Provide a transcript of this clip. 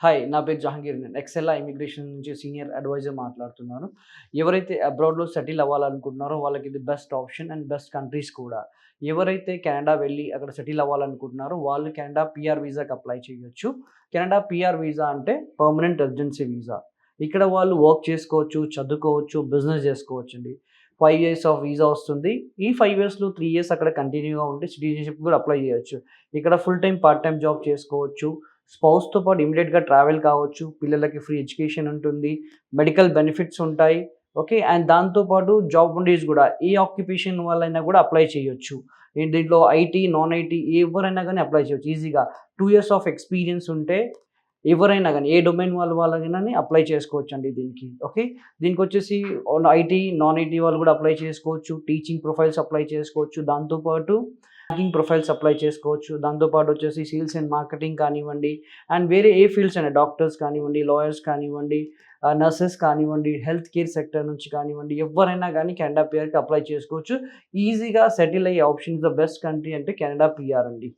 Hi. నా పేరు జహంగీర్. నేను ఎక్సెల్లా ఇమిగ్రేషన్ నుంచి సీనియర్ అడ్వైజర్ మాట్లాడుతున్నాను. ఎవరైతే అబ్రాడ్‌లో సెటిల్ అవ్వాలనుకుంటున్నారో వాళ్ళకి ఇది best option and best countries కూడా. ఎవరైతే కెనడా వెళ్లి అక్కడ సెటిల్ అవ్వాలనుకుంటున్నారో వాళ్ళు కెనడా పీఆర్ వీసాకి అప్లై చేయొచ్చు. కెనడా పీఆర్ వీసా అంటే పర్మనెంట్ రెసిడెన్సీ వీసా. ఇక్కడ వాళ్ళు వర్క్ చేసుకోవచ్చు, చదువుకోవచ్చు, బిజినెస్ చేసుకోవచ్చండి. 5 ఇయర్స్ ఆఫ్ వీసా వస్తుంది. ఈ 5 ఇయర్స్‌లో 3 ఇయర్స్ అక్కడ కంటిన్యూగా ఉండి సిటిజన్‌షిప్ కూడా అప్లై చేయొచ్చు. ఇక్కడ full time, part time job చేసుకోవచ్చు. స్పౌస్‌తో పాటు ఇమ్మీడియేట్‌గా ట్రావెల్ కావచ్చు. పిల్లలకి ఫ్రీ ఎడ్యుకేషన్ ఉంటుంది. మెడికల్ బెనిఫిట్స్ ఉంటాయి. ఓకే. అండ్ దాంతో పాటు జాబ్ ఉండేస్ గూడా ఏ ఆక్యుపేషన్ వాళ్ళైనా గూడా అప్లై చేయొచ్చు. దీంట్లో ఐటీ, నాన్ ఐటీ ఎవరైనా గానీ అప్లై చేయొచ్చు ఈజీగా. 2 ఇయర్స్ ఆఫ్ ఎక్స్‌పీరియన్స్ ఉంటే ఎవరైనా గానీ ఏ డొమైన్ వాళ్ళైనాని అప్లై చేసుకోవచ్చండి దీనికి. ఓకే. దీనికొచ్చేసి ఐటీ, నాన్ ఐటీ వాళ్ళు గూడా అప్లై చేసుకోవచ్చు. టీచింగ్ ప్రొఫైల్స్ అప్లై చేసుకోవచ్చు. దాంతో పాటు బ్యాంకింగ్ ప్రొఫైల్స్ అప్లై చేసుకోవచ్చు. దాంతో పాటు వచ్చేసి సేల్స్ అండ్ మార్కెటింగ్ కానివ్వండి, అండ్ వేరే ఏ ఫీల్డ్స్ అయినా డాక్టర్స్ కానివ్వండి, లాయర్స్ కానివ్వండి, నర్సెస్ కానివ్వండి, హెల్త్ కేర్ సెక్టర్ నుంచి కానివ్వండి, ఎవ్వరైనా గానీ కెనడా పీఆర్‌కి అప్లై చేసుకోవచ్చు. ఈజీగా సెటిల్ అయ్యే ఆప్షన్ ద బెస్ట్ కంట్రీ అంటే కెనడా పీఆర్ అండి.